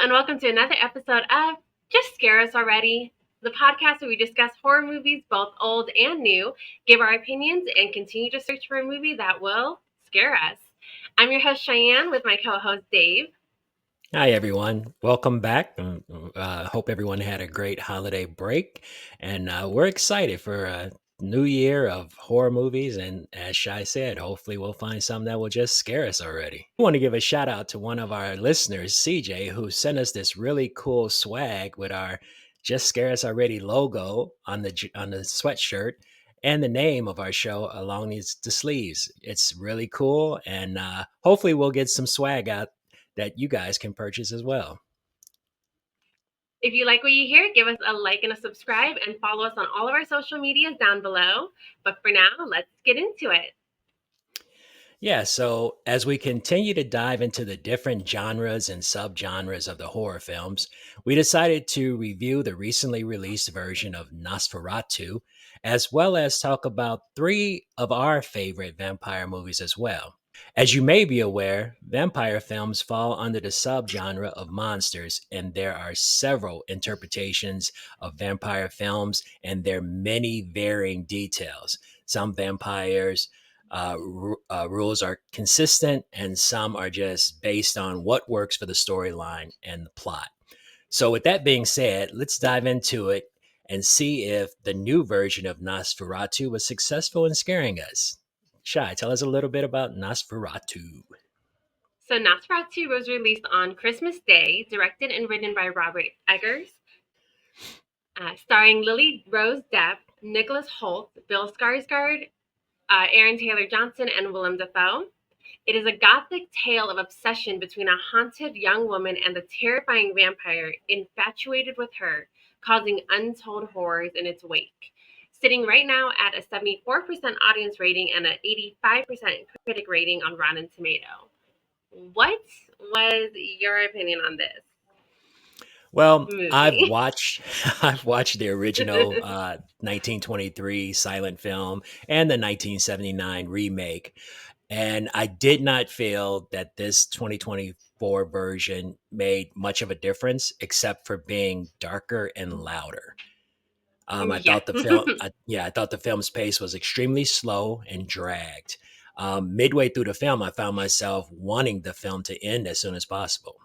and welcome to another episode of Just Scare Us Already, the podcast where we discuss horror movies, both old and new, give our opinions, and continue to search for a movie that will scare us. I'm your host, Cheyenne, with my co-host, Dave. Hi, everyone. Welcome back. Hope everyone had a great holiday break. And we're excited for a new year of horror movies. And as Shai said, hopefully we'll find some that will just scare us already. I want to give a shout out to one of our listeners, CJ, who sent us this really cool swag with our Just Scare Us Already logo on the sweatshirt and the name of our show along the sleeves. It's really cool. And hopefully we'll get some swag out that you guys can purchase as well. If you like what you hear, give us a like and a subscribe and follow us on all of our social medias down below. But for now, let's get into it. Yeah, so as we continue to dive into the different genres and subgenres of the horror films, we decided to review the recently released version of Nosferatu, as well as talk about three of our favorite vampire movies as well. As you may be aware, vampire films fall under the subgenre of monsters, and there are several interpretations of vampire films and their many varying details. Some vampires rules are consistent, and some are just based on what works for the storyline and the plot. So, with that being said, let's dive into it and see if the new version of Nosferatu was successful in scaring us. Shai, tell us a little bit about Nosferatu. So Nosferatu was released on Christmas Day, directed and written by Robert Eggers, starring Lily Rose Depp, Nicholas Hoult, Bill Skarsgård, Aaron Taylor Johnson, and Willem Dafoe. It is a gothic tale of obsession between a haunted young woman and a terrifying vampire infatuated with her, causing untold horrors in its wake. Sitting right now at a 74% audience rating and an 85% critic rating on Rotten Tomato. What was your opinion on this Well, I've movie? watched I've watched the original 1923 silent film and the 1979 remake, and I did not feel that this 2024 version made much of a difference except for being darker and louder. I Yeah. thought I thought the film's pace was extremely slow and dragged. Midway through the film, I found myself wanting the film to end as soon as possible.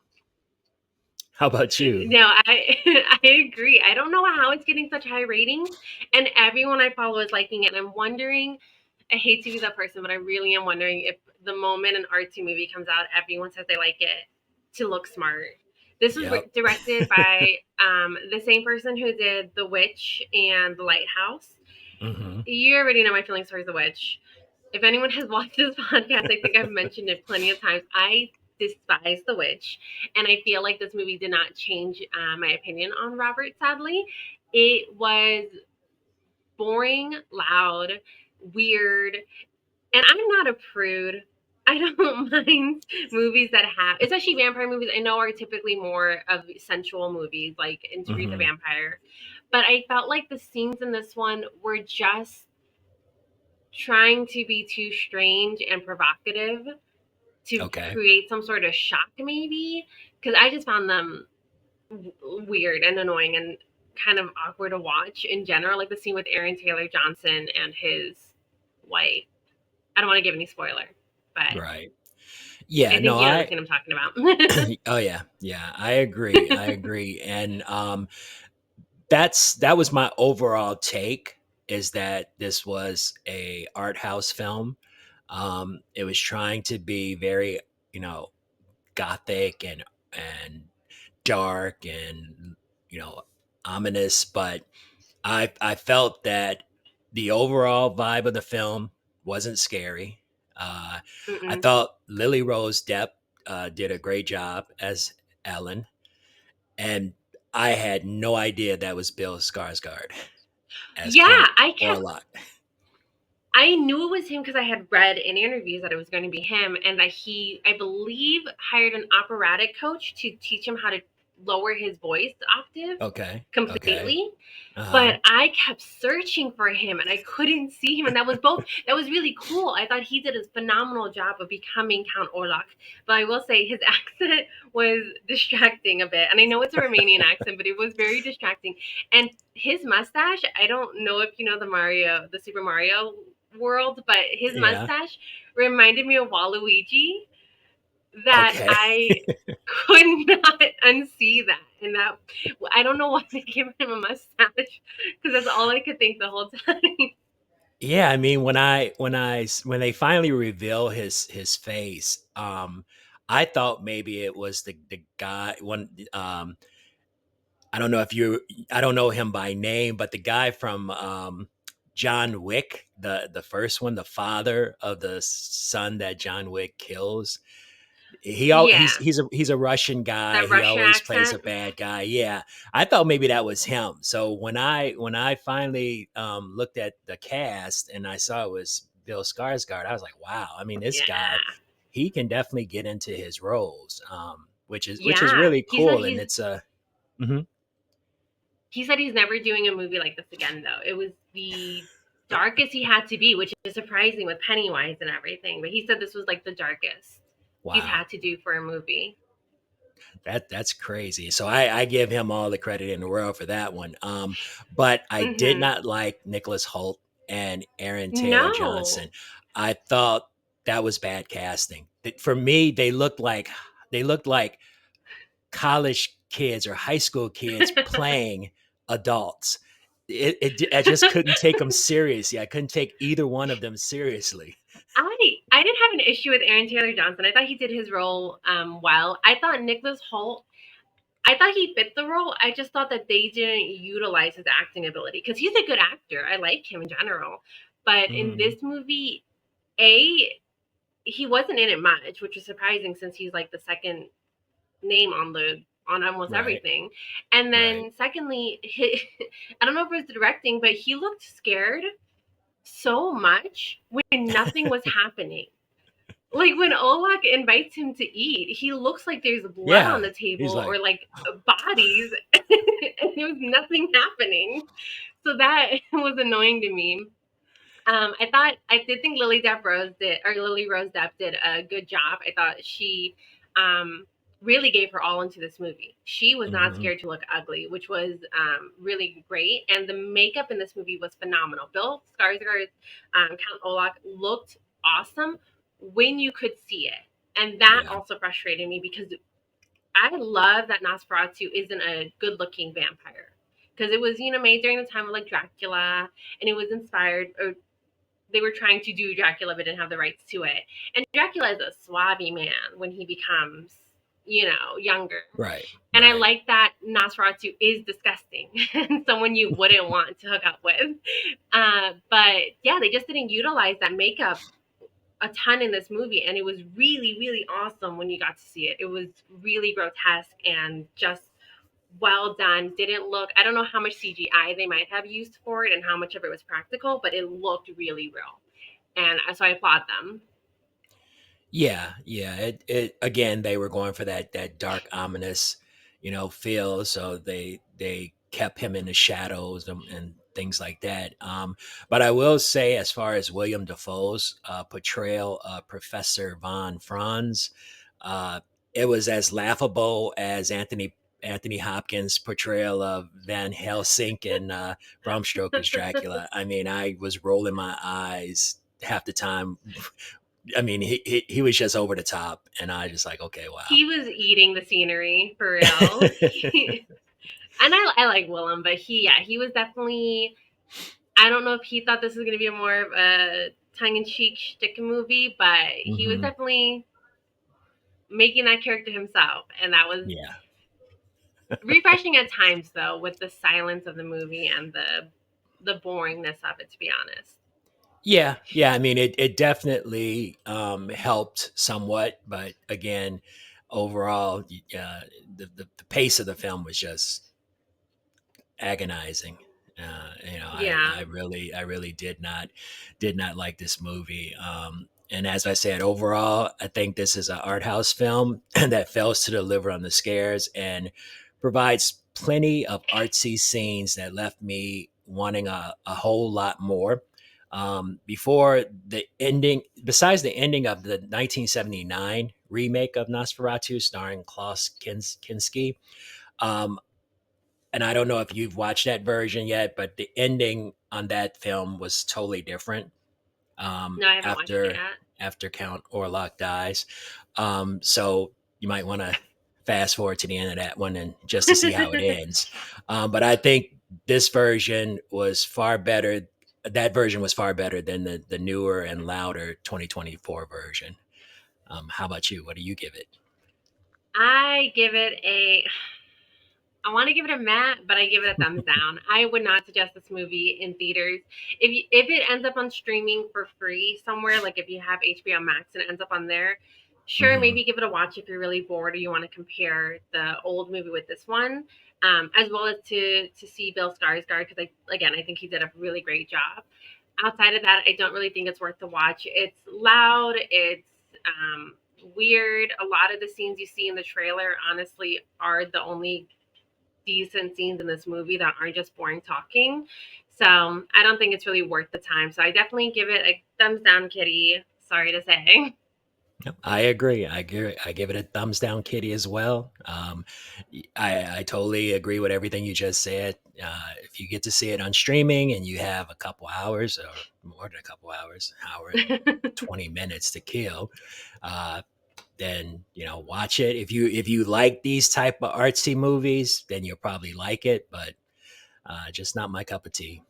How about you? No, I I agree. I don't know how it's getting such high ratings, and everyone I follow is liking it. And I'm wondering. I hate to be that person, but I really am wondering if the moment an artsy movie comes out, everyone says they like it to look smart. This was Yep. directed by the same person who did The Witch and The Lighthouse. hmm You already know my feelings towards The Witch. If anyone has watched this podcast, I think I've mentioned it plenty of times. I despise The Witch, and I feel like this movie did not change my opinion on Robert, sadly. It was boring, loud, weird, and I'm not a prude. I don't mind movies that have, especially vampire movies, I know are typically more of sensual movies, like Interview with the hmm Vampire. But I felt like the scenes in this one were just trying to be too strange and provocative to Okay. create some sort of shock, maybe. Because I just found them weird and annoying and kind of awkward to watch in general. Like the scene with Aaron Taylor Johnson and his wife. I don't want to give any spoiler, but Right. Yeah. I No. think you know the scene I'm talking about. Oh yeah. Yeah. I agree. I agree. And that was my overall take. Is that this was a art house film? It was trying to be very, you know, gothic and dark and ominous, but I felt that the overall vibe of the film wasn't scary. Uh, I Mm-mm. thought Lily Rose Depp did a great job as Ellen, and I had no idea that was Bill Skarsgård as Yeah, Count I kept. Orlok. I knew it was him because I had read in interviews that it was going to be him, and that he, I believe, hired an operatic coach to teach him how to lower his voice octave Okay. Okay. completely. Uh-huh. But I kept searching for him and I couldn't see him. And that was really cool. I thought he did a phenomenal job of becoming Count Orlok. But I will say his accent was distracting a bit. And I know it's a Romanian accent, but it was very distracting. And his mustache, I don't know if you know the Super Mario world, but his Yeah. mustache reminded me of Waluigi, that Okay. I could not unsee that. And that I don't know why they gave him a mustache because that's all I could think the whole time. Yeah, I mean, when they finally reveal his face, I thought maybe it was the guy one I don't know if you I don't know him by name, but the guy from John Wick, the first one, the father of the son that John Wick kills. Yeah, He's a Russian guy. that He Russian always plays a accent. bad guy. Yeah, I thought maybe that was him. So when I finally looked at the cast and I saw it was Bill Skarsgård, I was like, wow. I mean, this guy, Yeah, he can definitely get into his roles, which is yeah. really cool. And it's a mhm. He said he's never doing a movie like this again, though. It was the darkest he had to be, which is surprising with Pennywise and everything. But he said this was like the darkest he's Wow. had to do for a movie. That's crazy. So I give him all the credit in the world for that one. But I did Hmm. not like Nicholas Holt and Aaron Taylor Johnson. No, I thought that was bad casting. For me, they looked like college kids or high school kids playing adults. I just couldn't take them seriously. I couldn't take either one of them seriously. I didn't have an issue with Aaron Taylor Johnson. I thought he did his role well. I thought Nicholas Holt. I thought he fit the role. I just thought that they didn't utilize his acting ability because he's a good actor. I like him in general, but in Mhm. this movie, a he wasn't in it much, which is surprising since he's like the second name on almost Right. everything. And Right. then secondly, I don't know if it was the directing, but he looked scared so much when nothing was happening. Like when Olak invites him to eat, he looks like there's blood on Yeah. the He's table like, or like bodies, and there was nothing happening. So that was annoying to me. I did think Lily Rose Depp did a good job. I thought she really gave her all into this movie. She was not mhm. scared to look ugly, which was really great. And the makeup in this movie was phenomenal. Bill Skarsgård's Count Olaf looked awesome when you could see it, and that Yeah. also frustrated me because I love that Nosferatu isn't a good-looking vampire because it was made during the time of like Dracula, and it was inspired or they were trying to do Dracula but didn't have the rights to it. And Dracula is a swabby man when he becomes, younger. Right. And I Right. like that Nosferatu is disgusting and someone you wouldn't want to hook up with. But yeah, they just didn't utilize that makeup a ton in this movie, and it was really, really awesome when you got to see it. It was really grotesque and just well done. Didn't look, I don't know how much CGI they might have used for it and how much of it was practical, but it looked really real. And so I applaud them. Yeah, yeah. It again, they were going for that dark, ominous, feel. So they kept him in the shadows and things like that. But I will say, as far as William Defoe's portrayal of Professor von Franz, uh, it was as laughable as Anthony Hopkins' portrayal of Van Helsing in Bram Stoker's Dracula. I mean, I was rolling my eyes half the time. I mean, he was just over the top, and I just like, okay, wow. He was eating the scenery for real. And I like Willem, but he was definitely, I don't know if he thought this was going to be a more of a tongue in cheek shtick movie, but he was Hmm. definitely making that character himself. And that was Yeah, refreshing at times, though, with the silence of the movie and the boringness of it, to be honest. yeah, yeah. I mean, it definitely helped somewhat, but again, overall, the pace of the film was just agonizing. Yeah. I really did not like this movie. And as I said, overall, I think this is an art house film that fails to deliver on the scares. And provides plenty of artsy scenes that left me wanting a whole lot more. Before the ending, besides the ending of the 1979 remake of Nosferatu starring Klaus Kinski, um, and I don't know if you've watched that version yet, but the ending on that film was totally different No, I haven't watched it after yet. Count Orlok dies. So you might want to fast forward to the end of that one and just to see how it ends. But I think this version was far better. That version was far better than the newer and louder 2024 version. How about you? What do you give it? I give it a I want to give it a Matt, but I give it a thumbs down. I would not suggest this movie in theaters. If it ends up on streaming for free somewhere, like if you have HBO Max and it ends up on there, sure, Hmm. maybe give it a watch if you're really bored or you want to compare the old movie with this one, as well as to see Bill Skarsgård because I think he did a really great job. Outside of that, I don't really think it's worth the watch. It's loud. It's weird. A lot of the scenes you see in the trailer, honestly, are the only decent scenes in this movie that aren't just boring talking. So I don't think it's really worth the time. So I definitely give it a thumbs down, Kitty. Sorry to say. Yep, I agree. I give it a thumbs down, Kitty, as well. I totally agree with everything you just said. If you get to see it on streaming and you have a couple hours or more than a couple hours, hour and 20 minutes to kill, uh, then watch it. If you like these type of artsy movies, then you'll probably like it. But just not my cup of tea.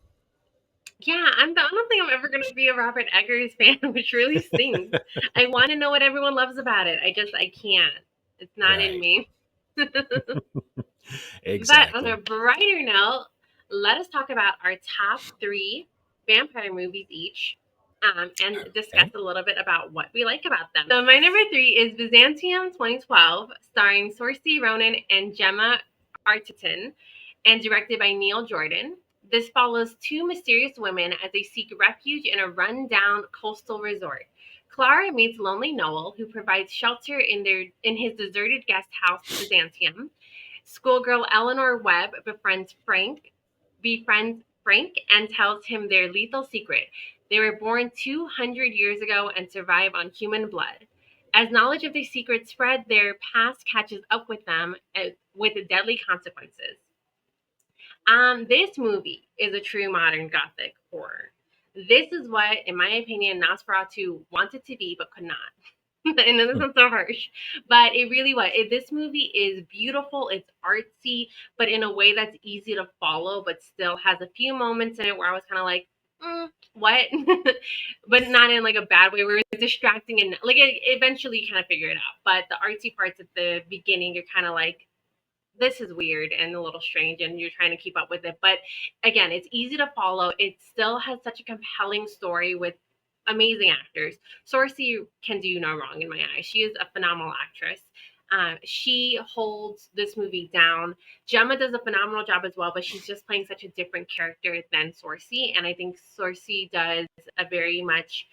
Yeah, I don't think I'm ever going to be a Robert Eggers fan, which really stinks. I want to know what everyone loves about it. I can't. It's not in Right. me. But on a Exactly. brighter note, let us talk about our top three vampire movies each, and discuss Okay. a little bit about what we like about them. So my number three is Byzantium 2012, starring Saoirse Ronan and Gemma Arterton, and directed by Neil Jordan. This follows two mysterious women as they seek refuge in a run-down coastal resort. Clara meets lonely Noel, who provides shelter in his deserted guest house, Byzantium. Schoolgirl Eleanor Webb befriends Frank and tells him their lethal secret. They were born 200 years ago and survive on human blood. As knowledge of their secret spread, their past catches up with them with deadly consequences. This movie is a true modern gothic horror. This is what, in my opinion, Nosferatu wanted to be but could not. And this Hmm. sounds so harsh, but it really was. This movie is beautiful. It's artsy, but in a way that's easy to follow, but still has a few moments in it where I was kind of like, what? But not in like a bad way where it's distracting and like eventually you kind of figure it out. But the artsy parts at the beginning, you're kind of like, this is weird and a little strange and you're trying to keep up with it, but again, it's easy to follow. It still has such a compelling story with amazing actors. Sorcy can do no wrong in my eyes. She is a phenomenal actress. She holds this movie down. Gemma does a phenomenal job as well, but she's just playing such a different character than Sorcy, and I think Sorcy does a very much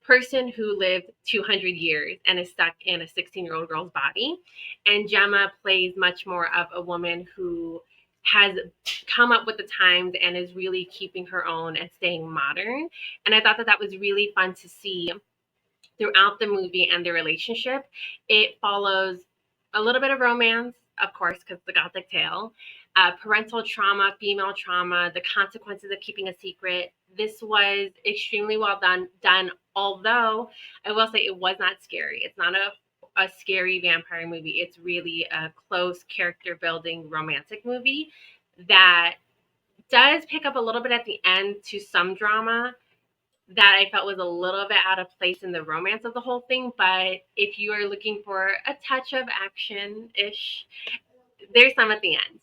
person who lived 200 years and is stuck in a 16-year-old girl's body. And Gemma plays much more of a woman who has come up with the times and is really keeping her own and staying modern. And I thought that that was really fun to see throughout the movie and their relationship. It follows a little bit of romance, of course, because the Gothic tale, parental trauma, female trauma, the consequences of keeping a secret. This was extremely well done. Although I will say it was not scary. It's not a scary vampire movie. It's really a close character building romantic movie that does pick up a little bit at the end to some drama that I felt was a little bit out of place in the romance of the whole thing. But if you are looking for a touch of action ish, there's some at the end.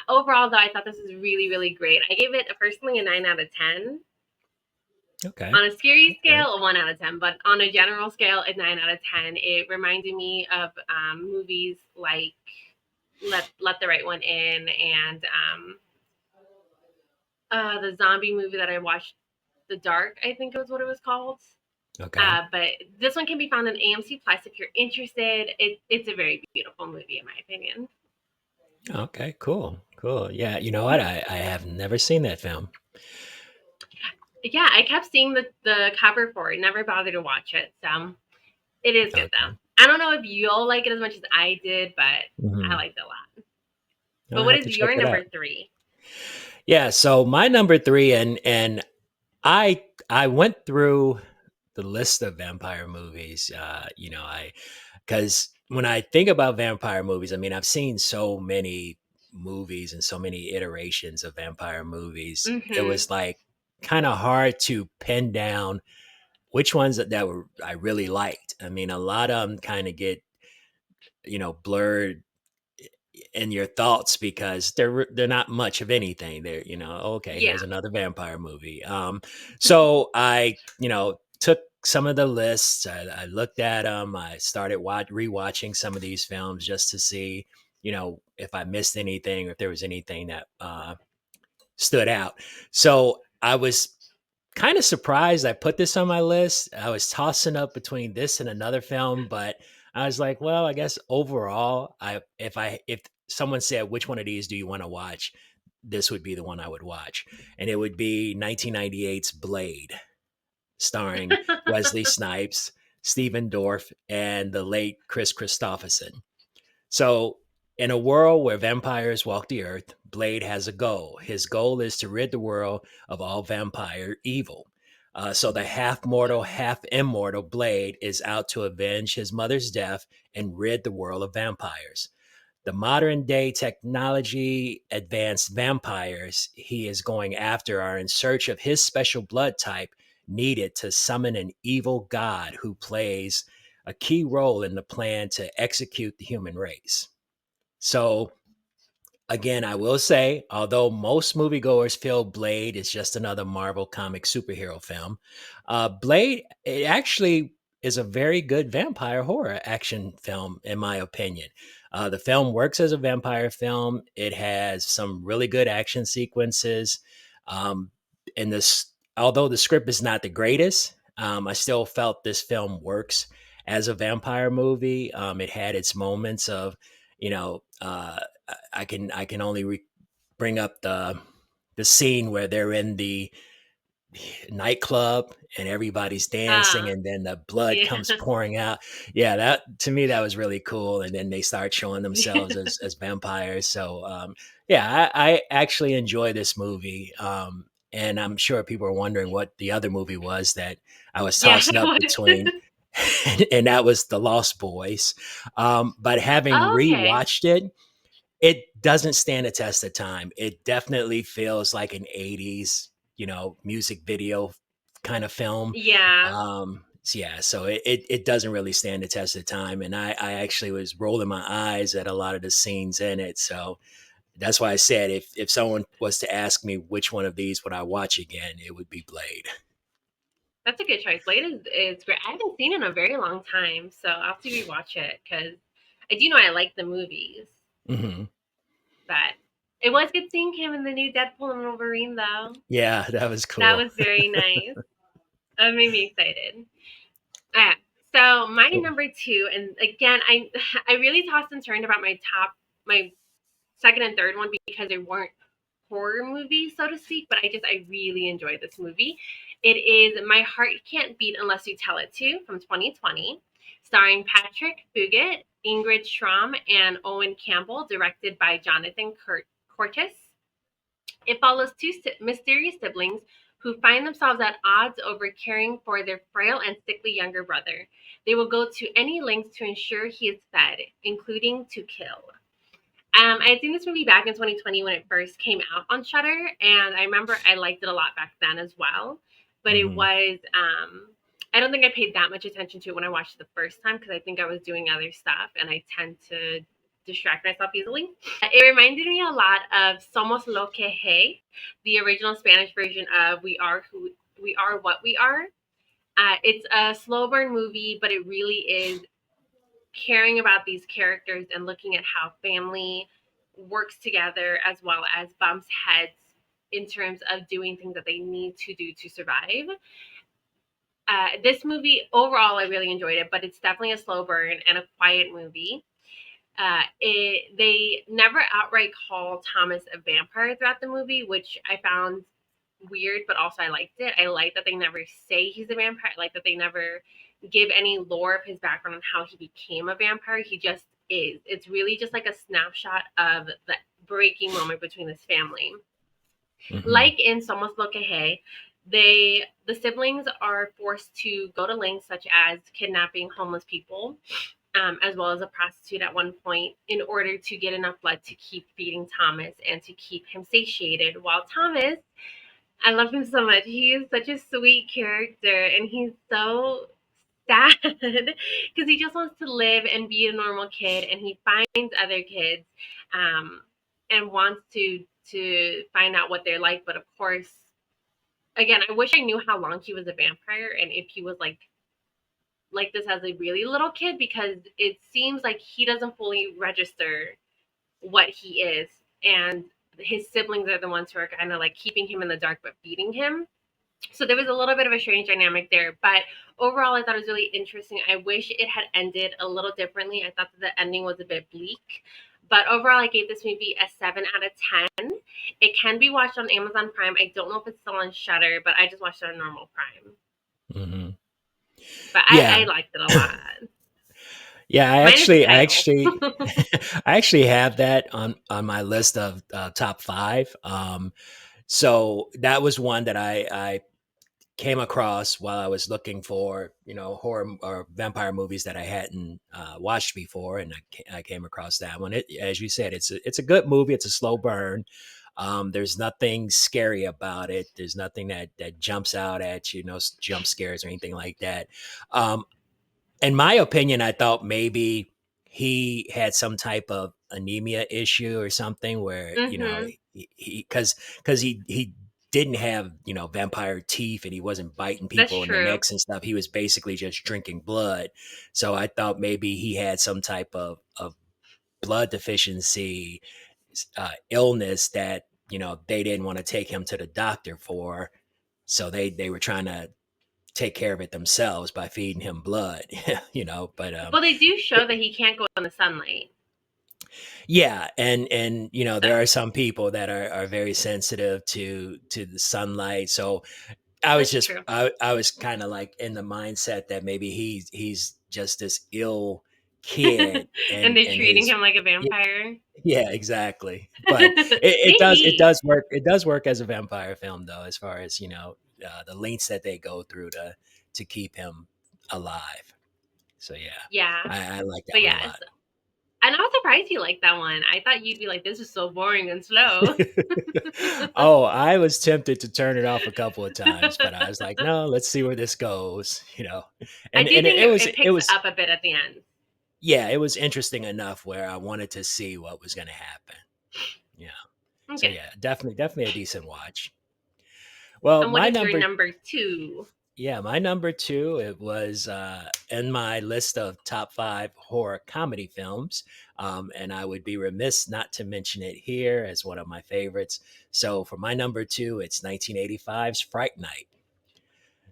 Overall, though, I thought this was really, really great. I gave it personally a 9 out of 10. Okay. On a scary Okay. scale, a 1 out of 10, but on a general scale, a 9 out of 10. It reminded me of movies like Let the Right One In and the zombie movie that I watched, The Dark, I think it was what it was called. Okay. But this one can be found on AMC Plus if you're interested. It's a very beautiful movie, in my opinion. Okay, cool, cool. Yeah, you know what? I have never seen that film. Yeah, I kept seeing the cover for it, never bothered to watch it. So it is good Okay. though. I don't know if you'll like it as much as I did, but I Hmm. liked it a lot. But I'll what have is to check your it out. number three? Yeah, so my number three, and I went through the list of vampire movies. I because when I think about vampire movies, I mean, I've seen so many movies and so many iterations of vampire movies. It Mm-hmm. was like kind of hard to pin down which ones that were I really liked. I mean, a lot of them kind of get blurred in your thoughts because they're not much of anything. They're okay, Yeah. here's another vampire movie. So I took some of the lists. I looked at them. I started rewatching some of these films just to see if I missed anything or if there was anything that stood out. So I was kind of surprised I put this on my list. I was tossing up between this and another film, but I was like, well, I guess overall, if someone said which one of these do you want to watch, this would be the one I would watch, and it would be 1998's Blade, starring Wesley Snipes, Stephen Dorff, and the late Chris Christopherson. So, in a world where vampires walk the earth, Blade has a goal. His goal is to rid the world of all vampire evil. So, the half mortal, half immortal Blade is out to avenge his mother's death and rid the world of vampires. The modern day technology advanced vampires he is going after are in search of his special blood type needed to summon an evil god who plays a key role in the plan to execute the human race. So, again, I will say, although most moviegoers feel Blade is just another Marvel comic superhero film, Blade it actually is a very good vampire horror action film, in my opinion. The film works as a vampire film. It has some really good action sequences, um, and this, although the script is not the greatest, I still felt this film works as a vampire movie. It had its moments of, you know. I can only bring up the scene where they're in the nightclub and everybody's dancing Ah, and then the blood yeah. comes pouring out. Yeah, that to me that was really cool. And then they start showing themselves as vampires. So yeah, I actually enjoy this movie. And I'm sure people are wondering what the other movie was that I was Yeah, tossing I up was. between, and that was The Lost Boys. But having Okay. rewatched it, it doesn't stand a test of time. It definitely feels like an 80s, music video kind of film. Yeah. So yeah, so it doesn't really stand the test of time. And I actually was rolling my eyes at a lot of the scenes in it. So that's why I said if someone was to ask me which one of these would I watch again, it would be Blade. That's a good choice. Blade is great. I haven't seen it in a very long time, so I'll have to rewatch it because I do know I like the movies, Hmm. but it was good seeing him in the new Deadpool and Wolverine, though. Yeah, that was That cool. was very nice. That made me excited. Uh, so my Cool. number two, and again, I really tossed and turned about my second and third one because they weren't horror movies, so to speak, but I really enjoyed this movie. It is My Heart Can't Beat Unless You Tell It To from 2020, starring Patrick Fugit, Ingrid Schramm, and Owen Campbell, directed by Jonathan Curtis. It follows two mysterious siblings who find themselves at odds over caring for their frail and sickly younger brother. They will go to any lengths to ensure he is fed, including to kill. I had seen this movie back in 2020 when it first came out on Shudder, and I remember I liked it a lot back then as well. But it Hmm. was, I don't think I paid that much attention to it when I watched it the first time because I think I was doing other stuff, and I tend to distract myself easily. It reminded me a lot of Somos Lo que Hay, the original Spanish version of We Are What We Are. It's a slow burn movie, but it really is caring about these characters and looking at how family works together as well as bumps heads in terms of doing things that they need to do to survive. This movie overall, I really enjoyed it, but it's definitely a slow burn and a quiet movie. They never outright call Thomas a vampire throughout the movie, which I found weird, but also I liked it. I like that they never say he's a vampire. I like that they never give any lore of his background on how he became a vampire. He just is. It's really just like a snapshot of the breaking moment between his family. Hmm. Like in Somos Lo que Hay, the siblings are forced to go to lengths such as kidnapping homeless people, as well as a prostitute at one point, in order to get enough blood to keep feeding Thomas and to keep him satiated. While Thomas, I love him so much. He is such a sweet character, and he's so sad because he just wants to live and be a normal kid, and he finds other kids, um, and wants to find out what they're like. But of course, again, I wish I knew how long he was a vampire and if he was like this as a really little kid, because it seems like he doesn't fully register what he is, and his siblings are the ones who are kind of like keeping him in the dark but feeding him. So there was a little bit of a strange dynamic there, but overall I thought it was really interesting. I wish it had ended a little differently. I thought that the ending was a bit bleak, but overall I gave this movie a 7 out of 10. It can be watched on Amazon Prime. I don't know if it's still on Shutter, but I just watched it on normal Prime. Hmm. But I Yeah. liked it a lot. Yeah, I Minus the actually, I title. actually, I actually have that on my list of top five. So that was one that I came across while I was looking for, horror or vampire movies that I hadn't watched before, and I came across that one. It, as you said, it's a good movie. It's a slow burn. There's nothing scary about it. There's nothing that jumps out at you. No jump scares or anything like that. Um, in my opinion, I thought maybe he had some type of anemia issue or something where, Mhm. because he didn't have, vampire teeth and he wasn't biting That's people in the true. necks and stuff. He was basically just drinking blood. So I thought maybe he had some type of blood deficiency illness that, they didn't want to take him to the doctor for. So they were trying to take care of it themselves by feeding him blood, but Well, they do show that he can't go in the sunlight. yeah, and there So are some people that are very sensitive to the sunlight. So I was that's just true. I was kind of like in the mindset that maybe he's just this ill kid And they're and treating his him like a vampire. yeah, exactly. But it does it Maybe. does work. It does work as a vampire film, though, as far as the lengths that they go through to keep him alive. So yeah, Yeah. I like that But one a yes. lot. And I was surprised you liked that one. I thought you'd be like, this is so boring and slow. Oh, I was tempted to turn it off a couple of times, but I was like, no, let's see where this goes. I And do and think it it picks was up a bit at the end. yeah, it was interesting enough where I wanted to see what was going to happen. Yeah. So Okay. yeah, definitely a decent watch. Well, And what my is your number number two? Yeah, my number two, it was in my list of top five horror comedy films. And I would be remiss not to mention it here as one of my favorites. So for my number two, it's 1985's Fright Night,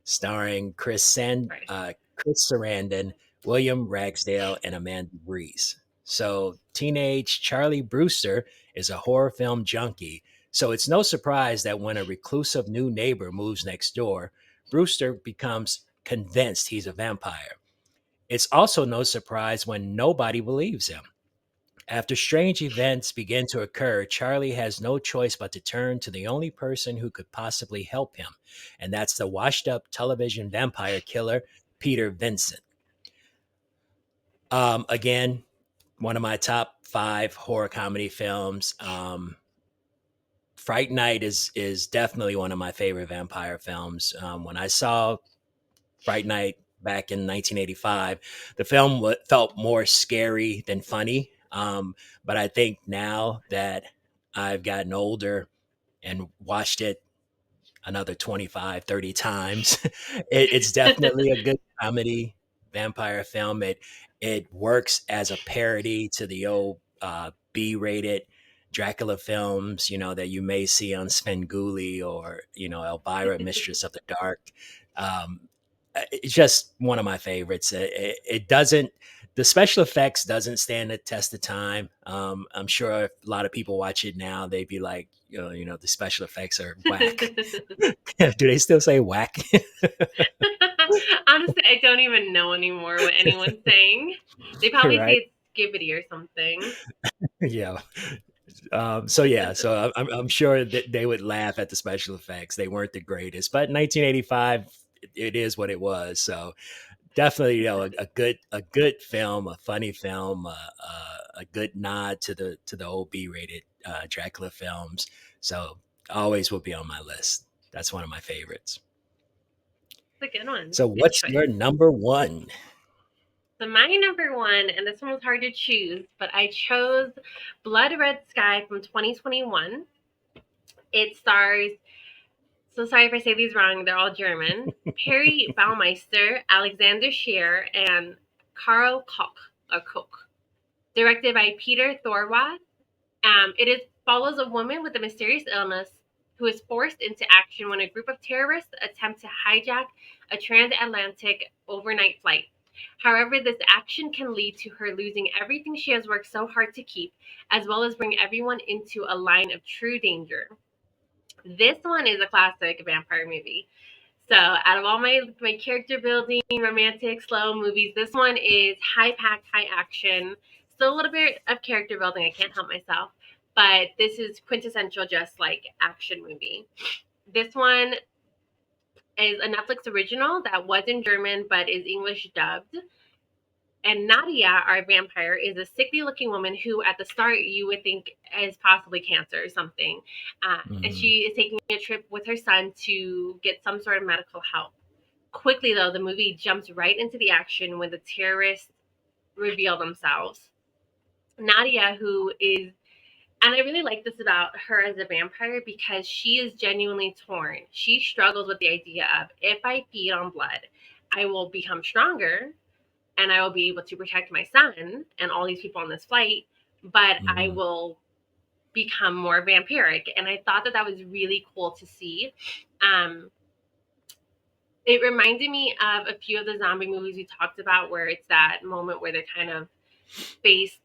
starring Right. Chris Sarandon, William Ragsdale, and Amanda Breeze. So teenage Charlie Brewster is a horror film junkie. So it's no surprise that when a reclusive new neighbor moves next door, Brewster becomes convinced he's a vampire. It's also no surprise when nobody believes him. After strange events begin to occur, Charlie has no choice but to turn to the only person who could possibly help him, and that's the washed up television vampire killer, Peter Vincent. Again, one of my top five horror comedy films. Fright Night is definitely one of my favorite vampire films. When I saw Fright Night back in 1985. The film felt more scary than funny. But I think now that I've gotten older and watched it another 25, 30 times, it's definitely a good comedy vampire film. It works as a parody to the old B-rated Dracula films, that you may see on Svengoolie or Elvira, Mistress of the Dark. Um, it's just one of my favorites. It doesn't The special effects doesn't stand the test of time. I'm sure if a lot of people watch it now, they'd be like, the special effects are whack. Do they still say whack? Honestly, I don't even know anymore what anyone's saying. They probably say Right? it's skibbity or something. Yeah. So yeah, so I'm sure that they would laugh at the special effects. They weren't the greatest, but in 1985, it is what it was. So definitely, a good film, a funny film, a good nod to the old B-rated Dracula films. So always will be on my list. That's one of my favorites. It's a good one. So Good what's choice. your number one? So my number one, and this one was hard to choose, but I chose Blood Red Sky from 2021. It stars, so sorry if I say these wrong, they're all German. Perry Baumeister, Alexander Scheer, and Karl Koch, or Koch. Directed by Peter Thorwarth. Follows a woman with a mysterious illness who is forced into action when a group of terrorists attempt to hijack a transatlantic overnight flight. However, this action can lead to her losing everything she has worked so hard to keep, as well as bring everyone into a line of true danger. This one is a classic vampire movie. So, out of all my character building, romantic, slow movies, this one is high packed, high action. Still a little bit of character building. I can't help myself, but this is quintessential, just like action movie. This one is a Netflix original that was in German but is English dubbed. And Nadia, our vampire, is a sickly looking woman who, at the start, you would think is possibly cancer or something. And Mhm. she is taking a trip with her son to get some sort of medical help. Quickly, though, the movie jumps right into the action when the terrorists reveal themselves. Nadia, who is, and I really like this about her as a vampire because she is genuinely torn. She struggles with the idea of, if I feed on blood, I will become stronger and I will be able to protect my son and all these people on this flight, but I Mhm. will become more vampiric. And I thought that that was really cool to see. Um, it reminded me of a few of the zombie movies we talked about where it's that moment where they're kind of faced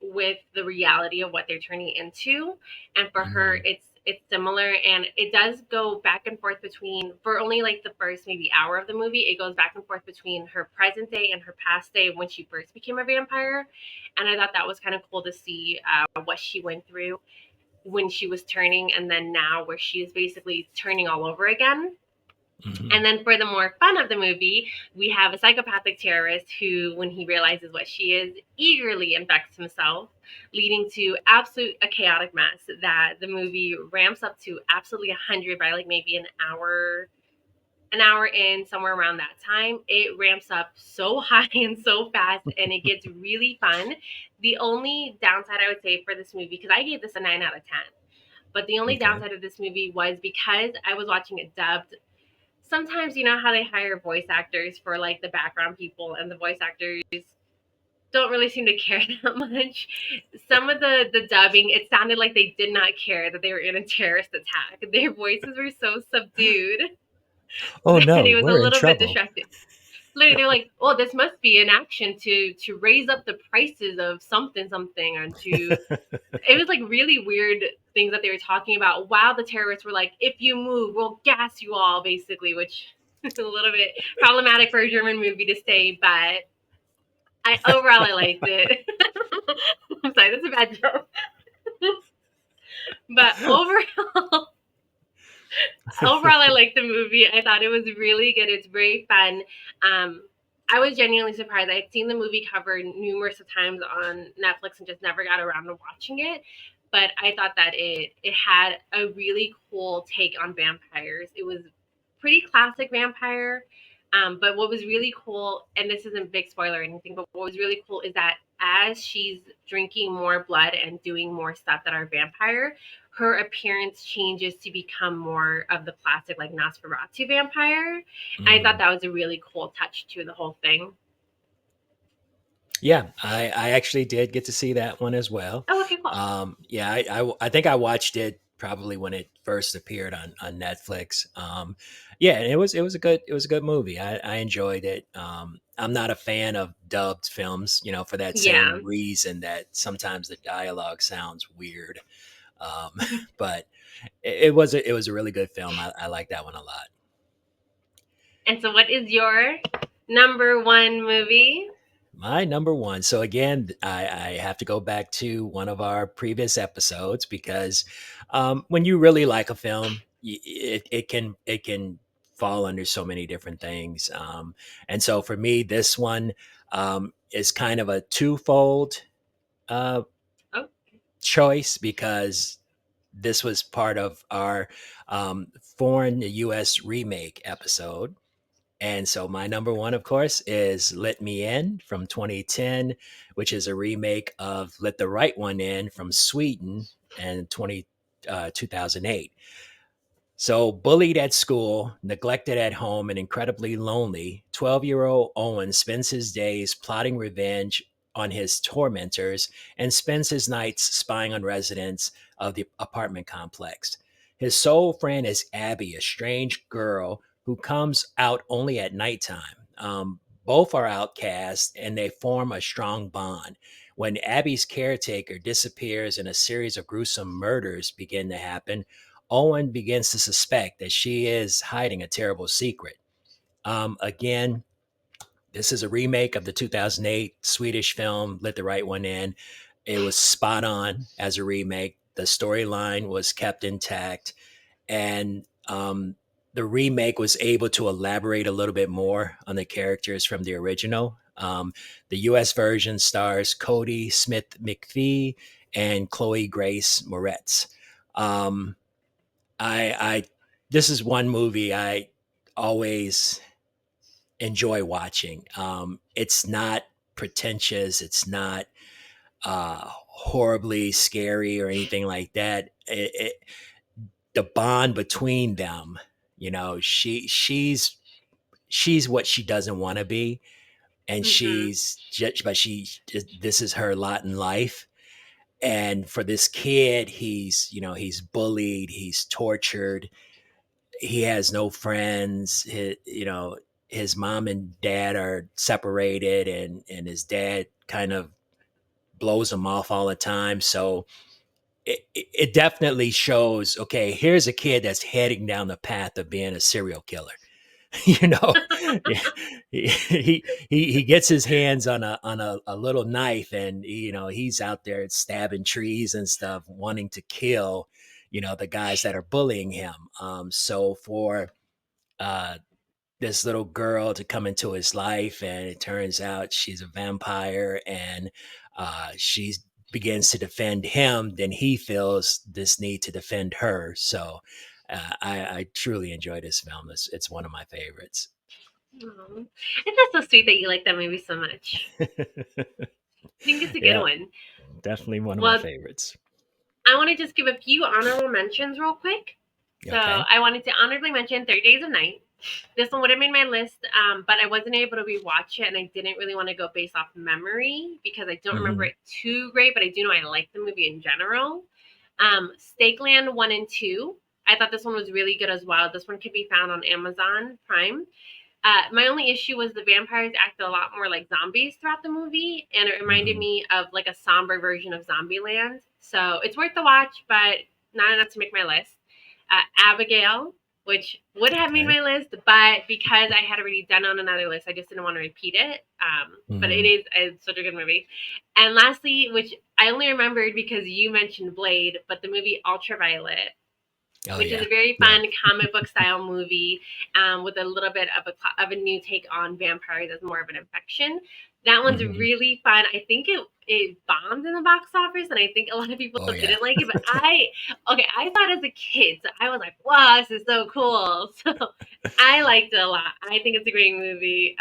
with the reality of what they're turning into. And for her, Mhm. it's similar, and it does go back and forth between, for only like the first maybe hour of the movie, it goes back and forth between her present day and her past day when she first became a vampire. And I thought that was kind of cool to see what she went through when she was turning, and then now where she is basically turning all over again. Mhm. And then for the more fun of the movie, we have a psychopathic terrorist who, when he realizes what she is, eagerly infects himself, leading to absolute a chaotic mess that the movie ramps up to absolutely 100 by like maybe an hour in, somewhere around that time. It ramps up so high and so fast, and it gets really fun. The only downside I would say for this movie, because I gave this a 9 out of 10, but the only Okay. downside of this movie was because I was watching it dubbed. Sometimes you know how they hire voice actors for like the background people, and the voice actors don't really seem to care that much. Some of the dubbing, it sounded like they did not care that they were in a terrorist attack. Their voices were so subdued Oh that no, it was a we're in little bit trouble. distracting. Literally, they're like, "Oh, this must be an action to raise up the prices of something something, and to." It was like really weird things that they were talking about while the terrorists were like, "If you move, we'll gas you all," basically, which is a little bit problematic for a German movie to say, but I liked it. I'm sorry, that's a bad joke. But overall, I liked the movie. I thought it was really good. It's very fun. Um, I was genuinely surprised. I had seen the movie covered numerous of times on Netflix and just never got around to watching it. But I thought that it had a really cool take on vampires. It was pretty classic vampire. But what was really cool, and this isn't a big spoiler or anything, but what was really cool is that as she's drinking more blood and doing more stuff that are vampire, her appearance changes to become more of the classic like Nosferatu vampire. And I thought Mhm. that was a really cool touch to the whole thing. Yeah, I actually did get to see that one as well. Oh, okay, cool. Yeah, I think I watched it probably when it first appeared on Netflix. Yeah, and it was a good movie. I enjoyed it. I'm not a fan of dubbed films, for that Yeah. same reason that sometimes the dialogue sounds weird. Um, but it was a really good film. I like that one a lot. And so, what is your number one movie? My number one. So again, I have to go back to one of our previous episodes because when you really like a film, it can fall under so many different things. And so for me, this one is kind of a twofold uh, Oh, choice because this was part of our foreign U.S. remake episode. And so my number one, of course, is Let Me In from 2010, which is a remake of Let the Right One In from Sweden and 2008. So, bullied at school, neglected at home, and incredibly lonely, 12-year-old Owen spends his days plotting revenge on his tormentors and spends his nights spying on residents of the apartment complex. His sole friend is Abby, a strange girl who comes out only at nighttime. Both are outcasts and they form a strong bond. When Abby's caretaker disappears and a series of gruesome murders begin to happen, Owen begins to suspect that she is hiding a terrible secret. Again, this is a remake of the 2008 Swedish film Let the Right One In. It was spot on as a remake. The storyline was kept intact, and the remake was able to elaborate a little bit more on the characters from the original. The US version stars Cody Smith McPhee and Chloe Grace Moretz. Um, I this is one movie I always enjoy watching. It's not pretentious. It's not horribly scary or anything like that. The bond between them, she's what she doesn't want to be, and mm-hmm. but this is her lot in life. And for this kid, he's bullied, he's tortured, he has no friends. His mom and dad are separated, and his dad kind of blows him off all the time. So it definitely shows. Okay, here's a kid that's heading down the path of being a serial killer. you know, he gets his hands on a little knife, and he's out there stabbing trees and stuff, wanting to kill the guys that are bullying him. So for uh, this little girl to come into his life, and it turns out she's a vampire, and she begins to defend him, then he feels this need to defend her. So I truly enjoy this film. It's one of my favorites. Aw. And that's so sweet that you like that movie so much. I think it's a good Yeah, one. definitely one of my Well, favorites. I want to just give a few honorable mentions real quick. So Okay. I wanted to honorably mention 30 Days of Night. This one would have made my list, but I wasn't able to rewatch it, and I didn't really want to go based off memory because I don't remember Hmm. it too great, but I do know I like the movie in general. Stakeland 1 and 2. I thought this one was really good as well. This one can be found on Amazon Prime. My only issue was the vampires acted a lot more like zombies throughout the movie, and it reminded Hmm. me of like a somber version of Zombieland. So it's worth the watch, but not enough to make my list. Abigail, which would have made Okay. my list, but because I had already done on another list, I just didn't want to repeat it. But it Hmm. is such a good movie. And lastly, which I only remembered because you mentioned Blade, but the movie Ultraviolet, Oh which is yeah. a very Yeah. fun comic book style movie with a little bit of a new take on vampires as more of an infection. That one's Hmm. really fun. I think it bombed in the box office, and I think a lot of people Oh yeah. didn't like it. But I thought as a kid, so I was like, wow, this is so cool. So I liked it a lot. I think it's a great movie.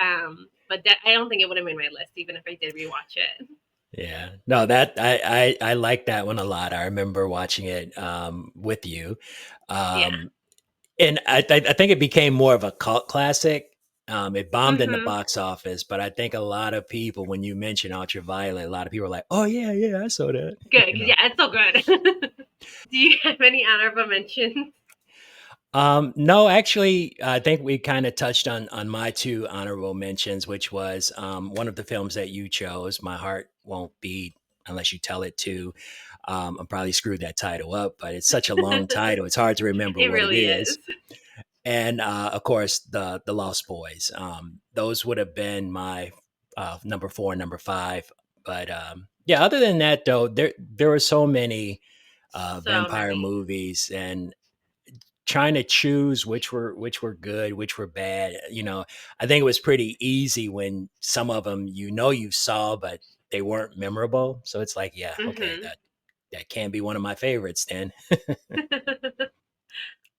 But I don't think it would have made my list even if I did rewatch it. Yeah. No, that I like that one a lot. I remember watching it with you. Yeah. Um and I think it became more of a cult classic. It bombed in the Mhm. box office, but I think a lot of people, when you mention Ultraviolet, a lot of people are like, "Oh yeah, yeah, I saw that." Good, you because know. yeah, it's so good. Do you have any honorable mentions? No, actually, I think we kind of touched on my two honorable mentions, which was one of the films that you chose. My heart won't beat unless you tell it to. I probably screwed that title up, but it's such a long title; it's hard to remember It what it really is. is. And of course, the Lost Boys. Those would have been my number four, number five. But yeah, other than that, though, there were so many So vampire many. movies, and trying to choose which were good, which were bad. I think it was pretty easy when some of them you saw, but they weren't memorable. So it's like, yeah, okay, Hmm. that can't be one of my favorites then.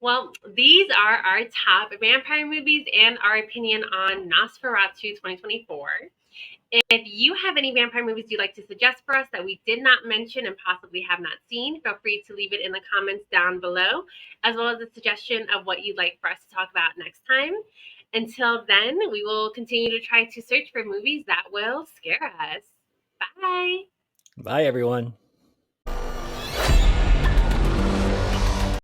Well, these are our top vampire movies and our opinion on Nosferatu 2024. If you have any vampire movies you'd like to suggest for us that we did not mention and possibly have not seen, feel free to leave it in the comments down below, as well as a suggestion of what you'd like for us to talk about next time. Until then, we will continue to try to search for movies that will scare us. Bye. Bye, everyone.